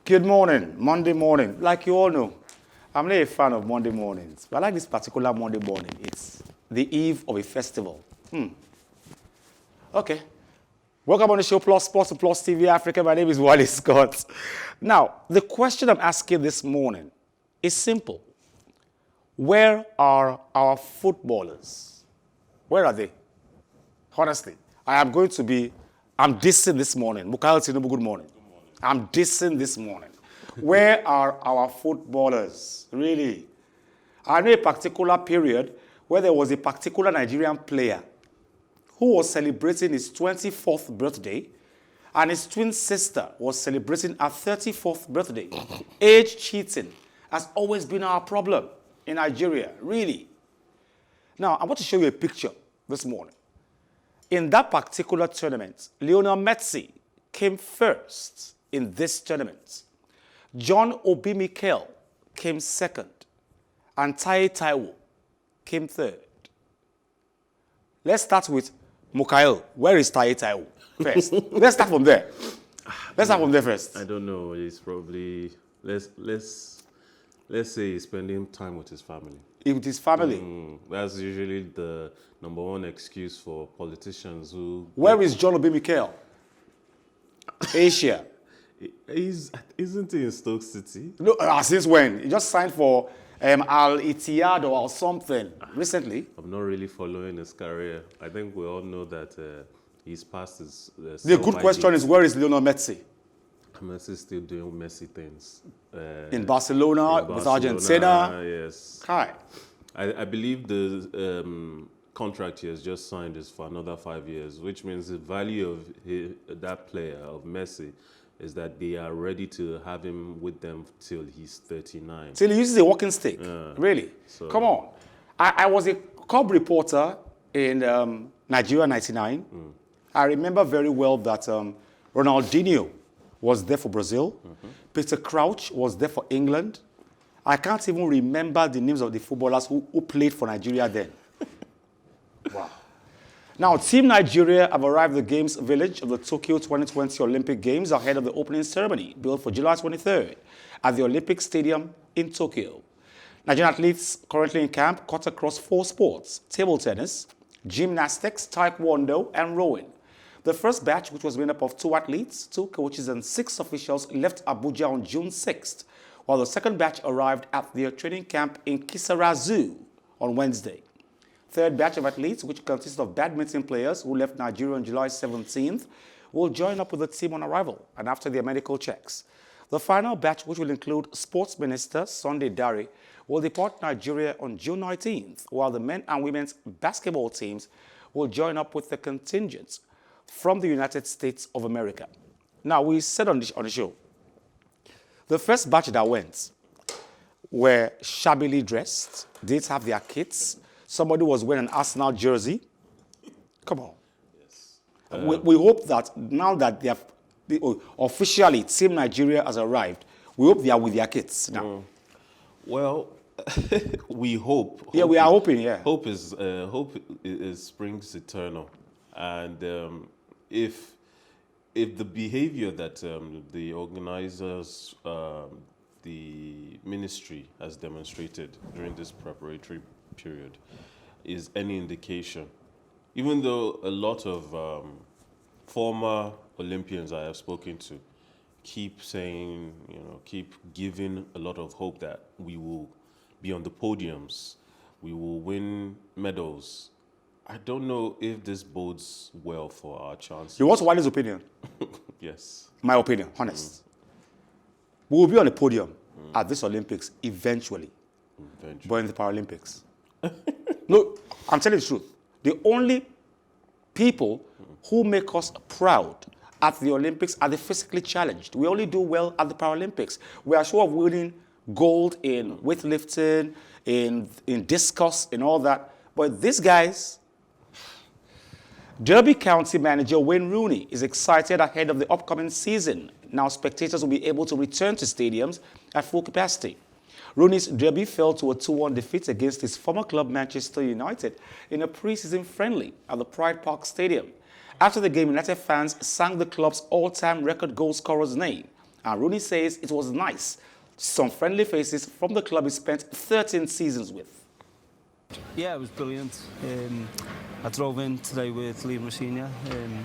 Good morning, Monday morning. Like you all know, I'm not a fan of Monday mornings, but I like this particular Monday morning. It's the eve of a festival. Okay. Welcome on the show, Plus Sports and Plus TV Africa. My name is Wally Scott. Now, the question I'm asking this morning is simple. Where are our footballers? Where are they? Honestly, I'm dissing this morning. Mukhail Tinubu, good morning. I'm dissing this morning. Where are our footballers? Really? I know a particular period where there was a particular Nigerian player who was celebrating his 24th birthday, and his twin sister was celebrating her 34th birthday. Age cheating has always been our problem in Nigeria, really. Now, I want to show you a picture this morning. In that particular tournament, Lionel Messi came first in this tournament. John Obi Mikel came second, and Tai Taiwo came third. Let's start with Mukhail. Where is Tai Taiwo first? Let's start from there. Let's start from there first. I don't know. He's probably let's say he's spending time with his family. With his family. That's usually the number one excuse for politicians who. Where is John Obi Mikel? Asia. Isn't he in Stoke City? No, since when? He just signed for Al Ittihad or something recently. I'm not really following his career. I think we all know that he's past his. The good question is, where is Lionel Messi? Messi's still doing Messi things. In Barcelona, with Argentina. Yes. Hi. I believe the contract he has just signed is for another 5 years, which means the value of that player, of Messi, is that they are ready to have him with them till he's 39. Till he uses a walking stick? Really? So. Come on. I was a cub reporter in Nigeria 99. I remember very well that Ronaldinho was there for Brazil. Peter Crouch was there for England. I can't even remember the names of the footballers who played for Nigeria then. Wow. Now, Team Nigeria have arrived at the Games Village of the Tokyo 2020 Olympic Games ahead of the opening ceremony, built for July 23rd at the Olympic Stadium in Tokyo. Nigerian athletes currently in camp cut across 4 sports: table tennis, gymnastics, taekwondo, and rowing. The first batch, which was made up of 2 athletes, 2 coaches, and 6 officials, left Abuja on June 6th, while the second batch arrived at their training camp in Kisarazu on Wednesday. Third batch of athletes, which consists of badminton players who left Nigeria on July 17th, will join up with the team on arrival and after their medical checks. The final batch, which will include Sports Minister Sunday Dare, will depart Nigeria on June 19th, while the men and women's basketball teams will join up with the contingents from the United States of America. Now, we said on the show, the first batch that went were shabbily dressed. They didn't have their kits. Somebody was wearing an Arsenal jersey. Come on. Yes. We hope that now that they have officially Team Nigeria has arrived, we hope they are with their kits now. Well, we hope. Yeah, we are hoping. Yeah. Hope is springs eternal, and if the behavior that the organizers, the ministry has demonstrated during this preparatory period is any indication, even though a lot of former Olympians I have spoken to keep saying, keep giving a lot of hope that we will be on the podiums, we will win medals. I don't know if this bodes well for our chances. You want Wali's opinion? Yes. My opinion, honest. We will be on the podium at this Olympics eventually. But in the Paralympics. No, I'm telling you the truth. The only people who make us proud at the Olympics are the physically challenged. We only do well at the Paralympics. We are sure of winning gold in weightlifting, in discus, and all that. But these guys, Derby County manager Wayne Rooney is excited ahead of the upcoming season. Now spectators will be able to return to stadiums at full capacity. Rooney's Derby fell to a 2-1 defeat against his former club Manchester United in a pre-season friendly at the Pride Park Stadium. After the game, United fans sang the club's all-time record goal scorer's name And Rooney says it was nice. Some friendly faces from the club he spent 13 seasons with. Yeah, it was brilliant. I drove in today with Liam Rossini, and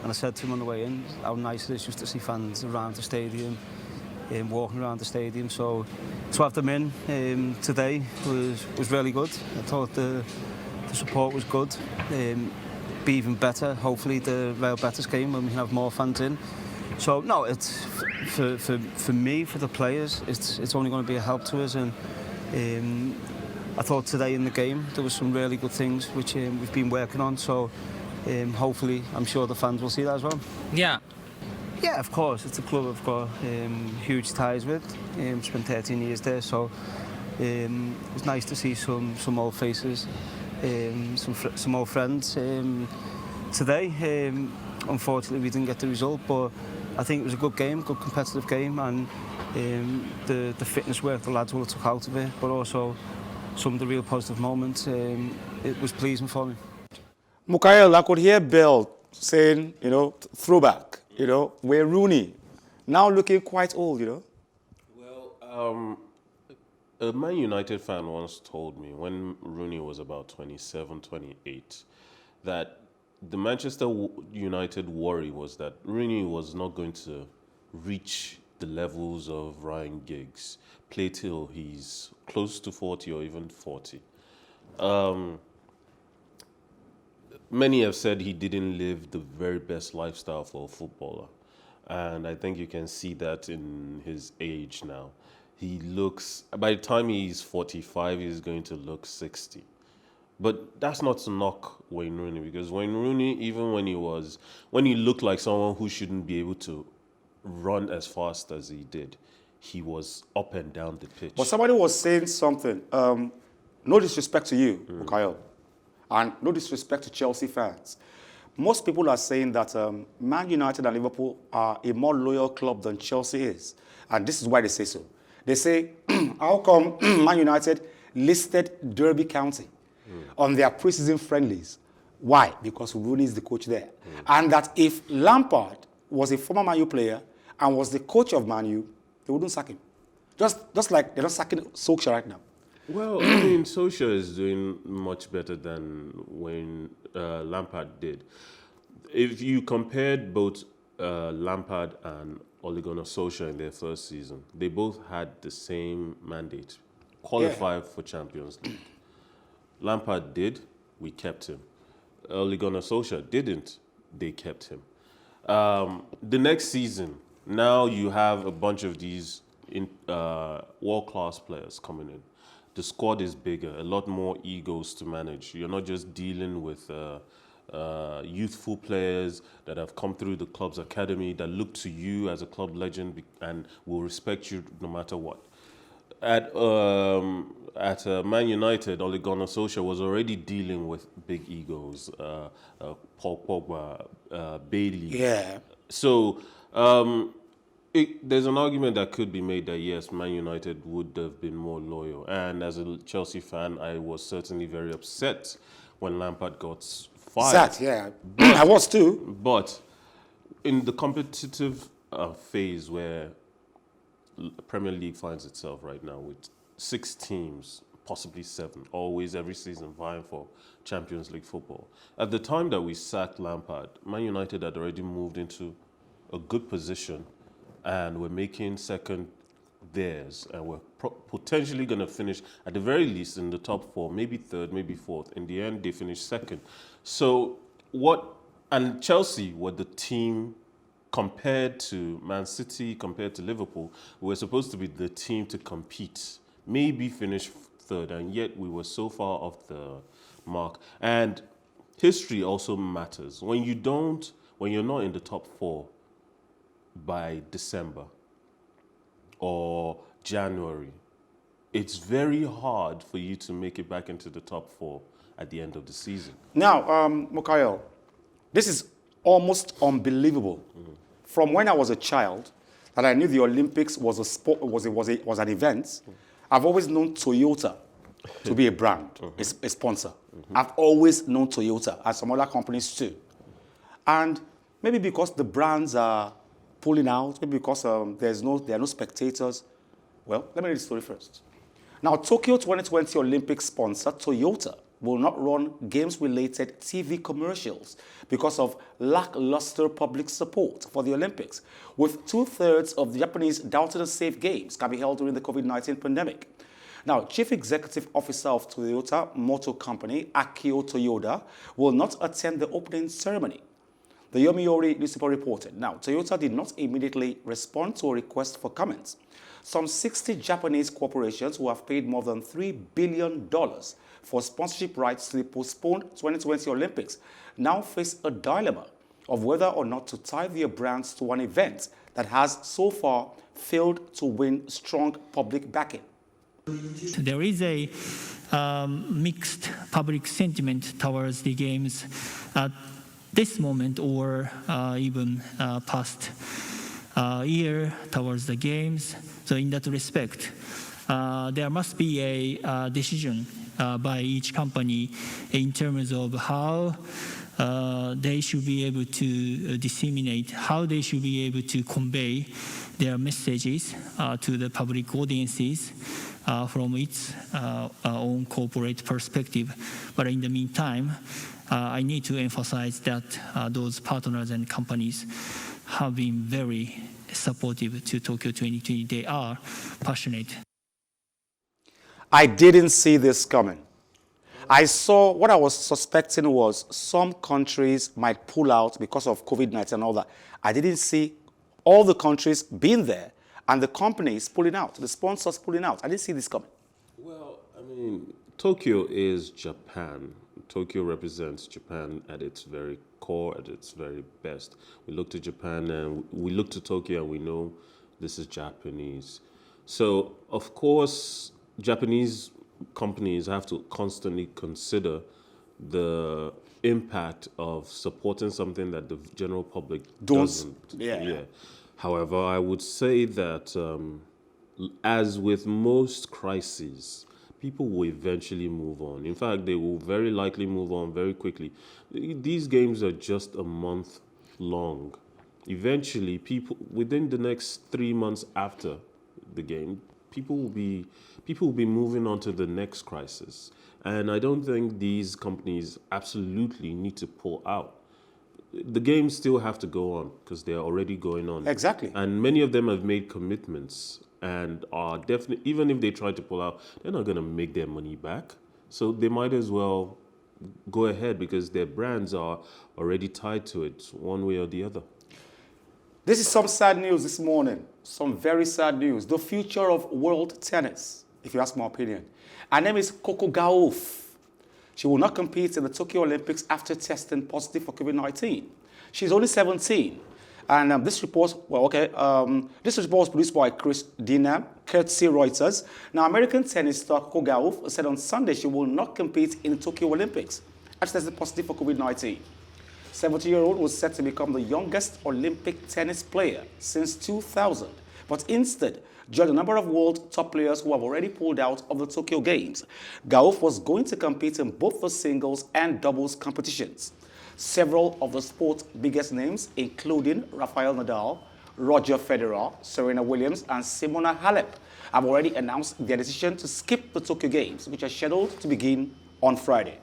I said to him on the way in how nice it is just to see fans around the stadium, walking around the stadium. So to have them in today was really good. I thought the support was good. Be even better, hopefully, the Real Betis game when we can have more fans in. So no, it's for me, for the players, it's only going to be a help to us. And I thought today in the game there was some really good things which we've been working on. So hopefully, I'm sure the fans will see that as well. Yeah. Yeah, of course. It's a club I've got huge ties with. Spent 13 years there, so it was nice to see some old faces, some old friends. Today, unfortunately, we didn't get the result, but I think it was a good game, good competitive game, and the fitness work the lads will have took out of it, but also some of the real positive moments. It was pleasing for me. Mukhail, I could hear Bill saying, throwback, we're Rooney, now looking quite old, Well, a Man United fan once told me when Rooney was about 27, 28, that the Manchester United worry was that Rooney was not going to reach the levels of Ryan Giggs, play till he's close to 40 or even 40. Many have said he didn't live the very best lifestyle for a footballer. And I think you can see that in his age now. He looks, by the time he's 45, he's going to look 60. But that's not to knock Wayne Rooney, because Wayne Rooney, even when he looked like someone who shouldn't be able to run as fast as he did, he was up and down the pitch. But somebody was saying something, no disrespect to you, Mukhail, and no disrespect to Chelsea fans. Most people are saying that Man United and Liverpool are a more loyal club than Chelsea is. And this is why they say so. They say, how come Man United listed Derby County on their pre-season friendlies? Why? Because Rooney is the coach there. And that if Lampard was a former Man U player and was the coach of Man U, they wouldn't sack him. Just like they're not sacking Solskjaer right now. Well, I mean, Solskjaer is doing much better than when Lampard did. If you compared both Lampard and Ole Gunnar Solskjaer in their first season, they both had the same mandate, qualify for Champions League. Lampard did, we kept him. Ole Gunnar Solskjaer didn't, they kept him. The next season, now you have a bunch of these world-class players coming in. The squad is bigger, a lot more egos to manage. You're not just dealing with youthful players that have come through the club's academy that look to you as a club legend and will respect you no matter what. At Man United, Ole Gunnar Solskjaer was already dealing with big egos, Paul Pogba, Bailey. Yeah. So there's an argument that could be made that yes, Man United would have been more loyal. And as a Chelsea fan, I was certainly very upset when Lampard got fired. Sad, yeah. I was too. But in the competitive phase where Premier League finds itself right now with 6 teams, possibly 7, always every season vying for Champions League football. At the time that we sacked Lampard, Man United had already moved into a good position and we're making second theirs, and we're potentially going to finish at the very least in the top 4, maybe third, maybe fourth. In the end, they finished second. So and Chelsea were the team compared to Man City, compared to Liverpool, we were supposed to be the team to compete, maybe finish third, and yet we were so far off the mark. And history also matters. When you're not in the top 4 by December or January, it's very hard for you to make it back into the top 4 at the end of the season. Now, Mukhail, this is almost unbelievable. From when I was a child, that I knew the Olympics was a sport, was an event. I've always known Toyota to be a brand, a sponsor. I've always known Toyota and some other companies too. And maybe because the brands are pulling out, maybe because there are no spectators. Well, let me read the story first. Now, Tokyo 2020 Olympic sponsor Toyota will not run games-related TV commercials because of lackluster public support for the Olympics, with 2/3 of the Japanese doubting a safe games can be held during the COVID-19 pandemic. Now, Chief Executive Officer of Toyota Motor Company, Akio Toyoda, will not attend the opening ceremony. The Yomiuri newspaper reported. Now, Toyota did not immediately respond to a request for comments. Some 60 Japanese corporations who have paid more than $3 billion for sponsorship rights to the postponed 2020 Olympics now face a dilemma of whether or not to tie their brands to an event that has so far failed to win strong public backing. There is a mixed public sentiment towards the games at this moment or even past year towards the games. So in that respect, there must be a decision by each company in terms of how they should be able to disseminate, how they should be able to convey their messages to the public audiences from its own corporate perspective. But in the meantime, I need to emphasize that those partners and companies have been very supportive to Tokyo 2020. They are passionate. I didn't see this coming. I saw what I was suspecting was some countries might pull out because of COVID-19 and all that. I didn't see all the countries being there and the companies pulling out, the sponsors pulling out. I didn't see this coming. Well, I mean, Tokyo is Japan. Tokyo represents Japan at its very core, at its very best. We look to Japan and we look to Tokyo and we know this is Japanese. So, of course, Japanese companies have to constantly consider the impact of supporting something that the general public doesn't. Yeah. However, I would say that as with most crises, people will eventually move on. In fact, they will very likely move on very quickly. These games are just a month long. Eventually, people within the next 3 months after the game, people will be moving on to the next crisis. And I don't think these companies absolutely need to pull out. The games still have to go on because they're already going on. Exactly. And many of them have made commitments and are definitely, even if they try to pull out, they're not going to make their money back. So they might as well go ahead because their brands are already tied to it one way or the other. This is some sad news this morning. Some very sad news. The future of world tennis, if you ask my opinion. Her name is Coco Gauff. She will not compete in the Tokyo Olympics after testing positive for COVID-19. She's only 17. And this report, this report was produced by Chris Dinham, courtesy Reuters. Now, American tennis star Coco Gauff said on Sunday she will not compete in the Tokyo Olympics after testing positive for COVID-19. 70-year-old was set to become the youngest Olympic tennis player since 2000, but instead joined a number of world top players who have already pulled out of the Tokyo Games. Gauff was going to compete in both the singles and doubles competitions. Several of the sport's biggest names, including Rafael Nadal, Roger Federer, Serena Williams, and Simona Halep, have already announced their decision to skip the Tokyo Games, which are scheduled to begin on Friday.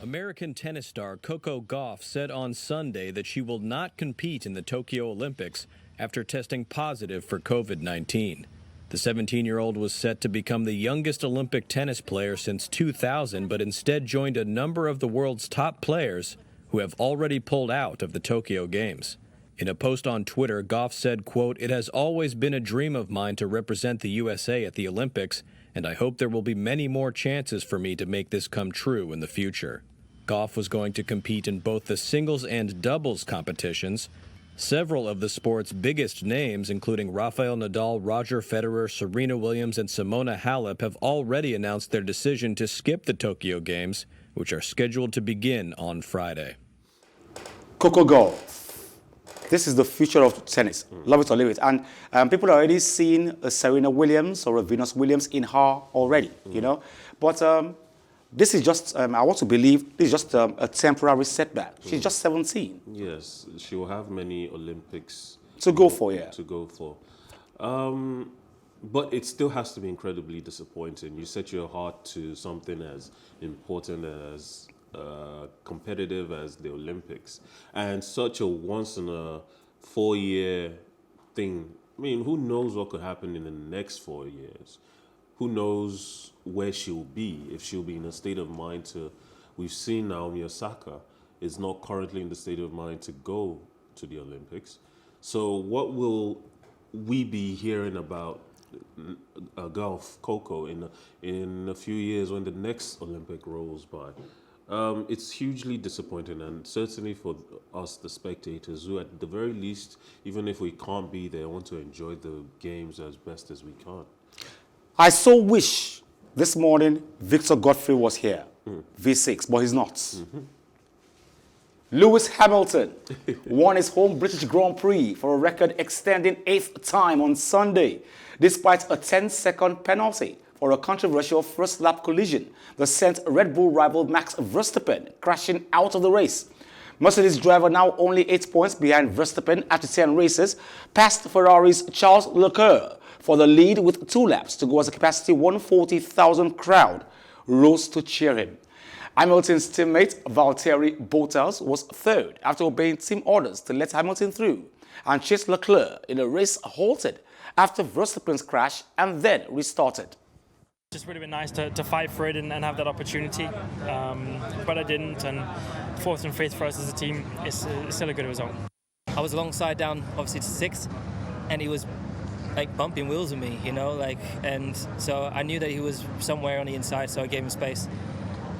American tennis star Coco Gauff said on Sunday that she will not compete in the Tokyo Olympics after testing positive for COVID-19. The 17-year-old was set to become the youngest Olympic tennis player since 2000, but instead joined a number of the world's top players who have already pulled out of the Tokyo Games. In a post on Twitter, Gauff said, quote, "It has always been a dream of mine to represent the USA at the Olympics, and I hope there will be many more chances for me to make this come true in the future." Gauff was going to compete in both the singles and doubles competitions. Several of the sport's biggest names, including Rafael Nadal, Roger Federer, Serena Williams, and Simona Halep, have already announced their decision to skip the Tokyo Games, which are scheduled to begin on Friday. Coco Gauff. This is the future of tennis. Love it or leave it. And people are already seeing a Serena Williams or a Venus Williams in her already, you know. But this is just, I want to believe, this is just a temporary setback. She's just 17. Yes, she will have many Olympics To go for, yeah. to go for. But it still has to be incredibly disappointing. You set your heart to something as important as competitive as the Olympics, and such a once in a 4-year thing. I mean, who knows what could happen in the next 4 years? Who knows where she'll be, if she'll be in a state of mind to. We've seen Naomi Osaka is not currently in the state of mind to go to the Olympics. So what will we be hearing about Gauff, Coco in a few years when the next Olympic rolls by? It's hugely disappointing, and certainly for us, the spectators, who at the very least, even if we can't be there, want to enjoy the games as best as we can. I so wish this morning Victor Godfrey was here, V6, but he's not. Lewis Hamilton won his home British Grand Prix for a record-extending 8th time on Sunday, despite a 10-second penalty for a controversial first-lap collision that sent Red Bull rival Max Verstappen crashing out of the race. Mercedes driver, now only 8 points behind Verstappen after 10 races, passed Ferrari's Charles Leclerc for the lead with 2 laps to go as a capacity 140,000 crowd rose to cheer him. Hamilton's teammate Valtteri Bottas was third after obeying team orders to let Hamilton through, and chased Leclerc in a race halted after Verstappen's crash and then restarted. Just would have been nice to fight for it and have that opportunity, but I didn't, and 4th and 5th for us as a team is still a good result. I was alongside down obviously to 6th, and he was like bumping wheels with me, you know, and so I knew that he was somewhere on the inside, so I gave him space.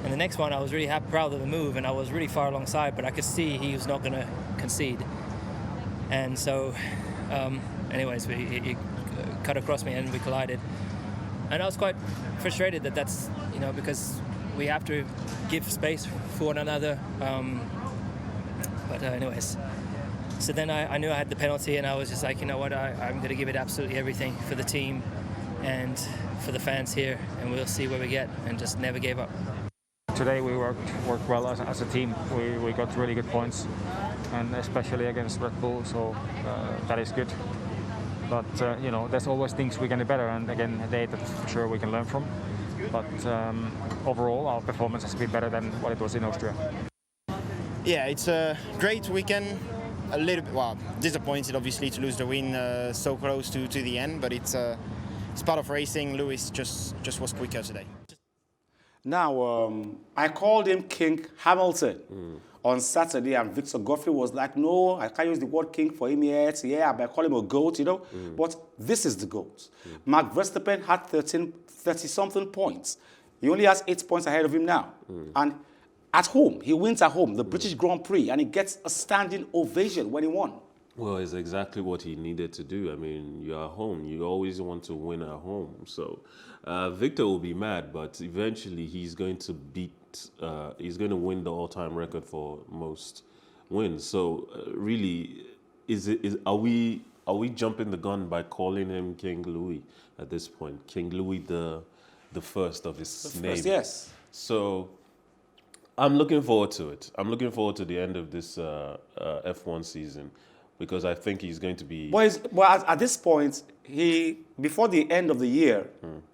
And the next one, I was really proud of the move, and I was really far alongside, but I could see he was not going to concede. And so, anyways, he cut across me and we collided. And I was quite frustrated that's, you know, because we have to give space for one another. But anyways, so then I knew I had the penalty, and I was just like, you know what, I'm going to give it absolutely everything for the team and for the fans here, and we'll see where we get, and just never gave up. Today we worked well as a team. We got really good points, and especially against Red Bull, so that is good. But you know, there's always things we can do better, and again, data for sure we can learn from. But overall, our performance has been better than what it was in Austria. Yeah, it's a great weekend. A little bit, well, disappointed obviously to lose the win so close to the end, but it's part of racing. Lewis just was quicker today. Now, I called him King Hamilton on Saturday, and Victor Godfrey was like, no, I can't use the word king for him yet. Yeah, but I call him a GOAT, you know. But this is the GOAT. Max Verstappen had 30-something points. He only has 8 points ahead of him now. And at home, he wins at home, the British Grand Prix, and he gets a standing ovation when he won. Well, it's exactly what he needed to do. I mean, you're at home. You always want to win at home. So Victor will be mad, but eventually he's going to he's going to win the all-time record for most wins. So really, are we jumping the gun by calling him King Louis at this point? King Louis the first of his name. First, yes. So I'm looking forward to it. I'm looking forward to the end of this F1 season, because I think he's going to be. Well, at this point, before the end of the year,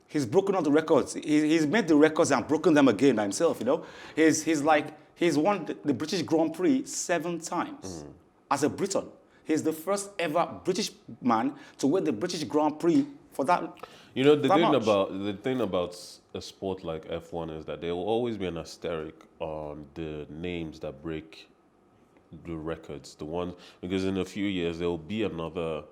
he's broken all the records. He's made the records and broken them again by himself. You know, he's won the British Grand Prix 7 times as a Briton. He's the first ever British man to win the British Grand Prix for that. You know, the thing about a sport like F1 is that there will always be an asterisk on the names that break the records, because in a few years there will be another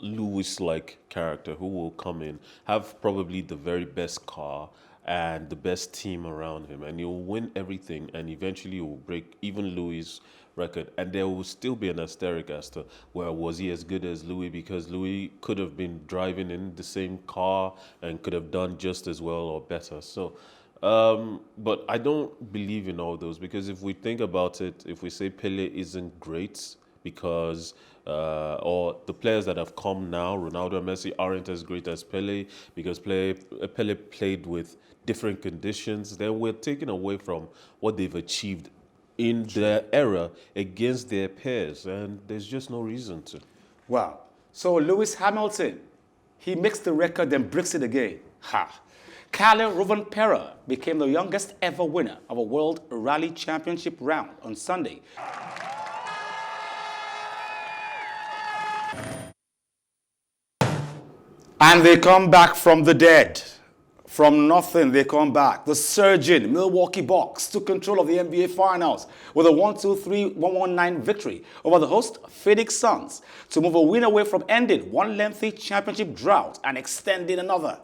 Lewis-like character who will come in, have probably the very best car and the best team around him, and he'll win everything, and eventually he will break even Louis' record, and there will still be an asterisk as to, well, was he as good as Louis? Because Louis could have been driving in the same car and could have done just as well or better. So but I don't believe in all those, because if we think about it, if we say Pele isn't great because or the players that have come now, Ronaldo and Messi, aren't as great as Pele because Pele played with different conditions, then we're taken away from what they've achieved in their era against their peers, and there's just no reason to. Wow. So Lewis Hamilton, he makes the record, then breaks it again. Ha. Rovanpera became the youngest ever winner of a World Rally Championship round on Sunday. And they come back from the dead. From nothing, they come back. The surging Milwaukee Bucks took control of the NBA Finals with a 1-2-3-1-1-9 victory over the host Phoenix Suns to move a win away from ending one lengthy championship drought and extending another.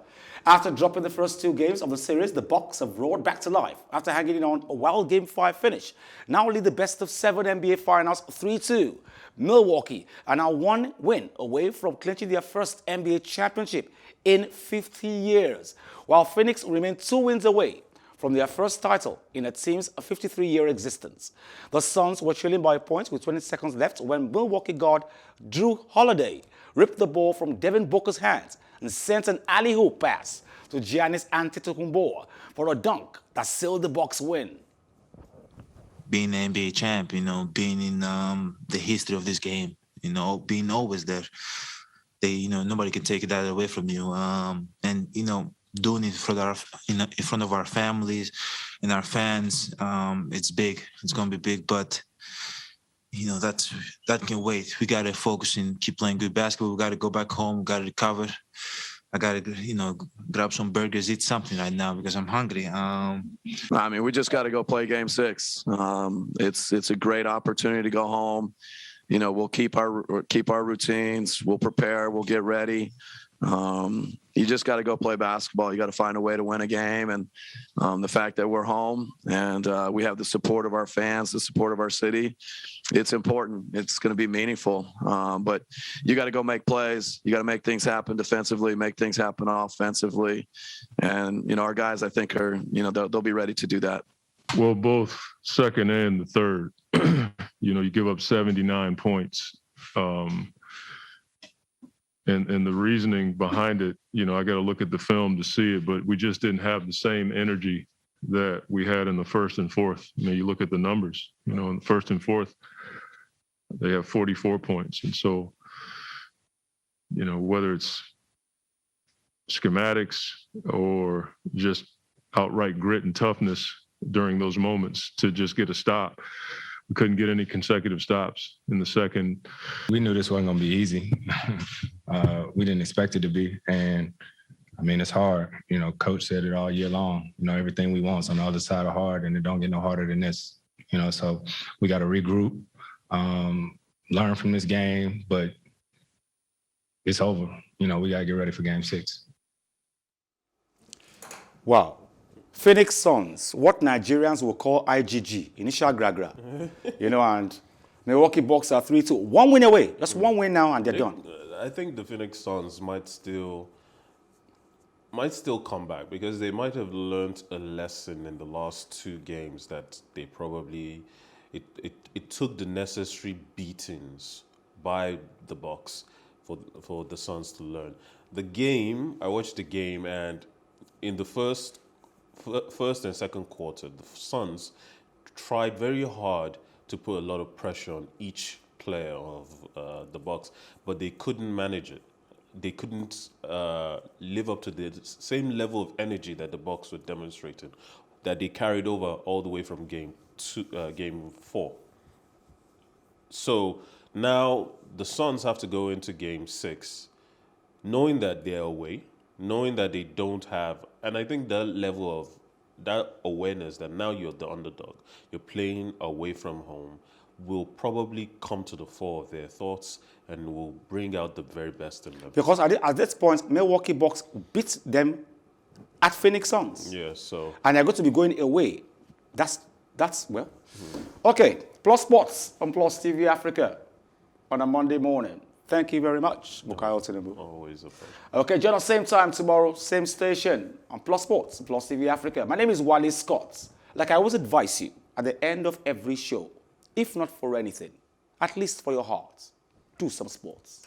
After dropping the first two games of the series, the Bucks have roared back to life after hanging on a wild Game 5 finish. Now lead the best of 7 NBA Finals 3-2. Milwaukee are now one win away from clinching their first NBA championship in 50 years, while Phoenix remain 2 wins away from their first title in a team's 53-year existence. The Suns were trailing by points with 20 seconds left when Milwaukee guard Drew Holiday ripped the ball from Devin Booker's hands and sent an alley-oop pass to Giannis Antetokounmpo for a dunk that sealed the Bucks' win. Being the NBA champ, being in the history of this game, being always there. Nobody can take that away from you. And doing it in front of our families and our fans, it's big. It's gonna be big, but that can wait. We gotta focus and keep playing good basketball. We gotta go back home. We gotta recover. I gotta, grab some burgers, eat something right now because I'm hungry. We just got to go play Game 6. It's a great opportunity to go home. We'll keep our routines. We'll prepare. We'll get ready. You just got to go play basketball. You got to find a way to win a game. And the fact that we're home and we have the support of our fans, the support of our city, it's important. It's going to be meaningful. But you got to go make plays. You got to make things happen defensively, make things happen offensively. And, our guys, I think, are, they'll be ready to do that. Well, both second and the third, you give up 79 points. And the reasoning behind it, I got to look at the film to see it, but we just didn't have the same energy that we had in the first and fourth. You look at the numbers, in the first and fourth, they have 44 points. And so, whether it's schematics or just outright grit and toughness during those moments to just get a stop, we couldn't get any consecutive stops in the second. We knew this wasn't going to be easy. We didn't expect it to be. And, it's hard. Coach said it all year long. Everything we want is on the other side of hard, and it don't get no harder than this. So we got to regroup, learn from this game, but it's over. We got to get ready for Game 6. Wow. Phoenix Suns, what Nigerians will call IGG, initial Gragra. And Milwaukee Bucks are 3-2. 1 win away. Just 1 win now and they're done. I think the Phoenix Suns might still come back because they might have learned a lesson in the last 2 games that they probably it took the necessary beatings by the Bucks for the Suns to learn. I watched the game, and in the first and second quarter, the Suns tried very hard to put a lot of pressure on each player of the Bucks, but they couldn't manage it. They couldn't live up to the same level of energy that the Bucks were demonstrating, that they carried over all the way from game 4. So now the Suns have to go into Game 6, knowing that they're away, knowing that they don't have, and I think that level of that awareness that now you're the underdog, you're playing away from home, will probably come to the fore of their thoughts and will bring out the very best in them. Because at this point, Milwaukee Bucks beat them at Phoenix Suns. Yeah, so. And they're going to be going away. That's well. Okay, Plus Sports on PlusTvAfrica on a Monday morning. Thank you very much, Mukhail Tinubu. Always a pleasure. Okay, join us same time tomorrow, same station on Plus Sports, PlusTvAfrica. My name is Wally Scott. Like I always advise you at the end of every show, if not for anything, at least for your heart, do some sports.